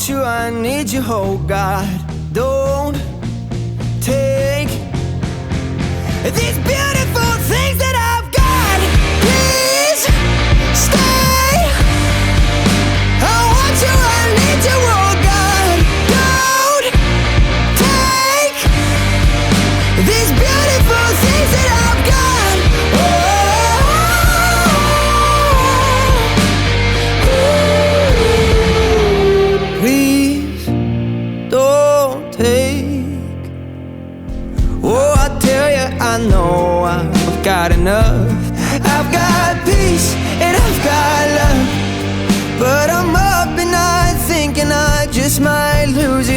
want you, I need you, oh God. Don't take these beautiful things that I've got. Please stay. I want you, I need you, oh God. Don't take these beautiful things that I've got. Please don't take. Oh, I tell you, I know I've got enough. I've got peace and I've got love, but I'm up at night thinking I just might lose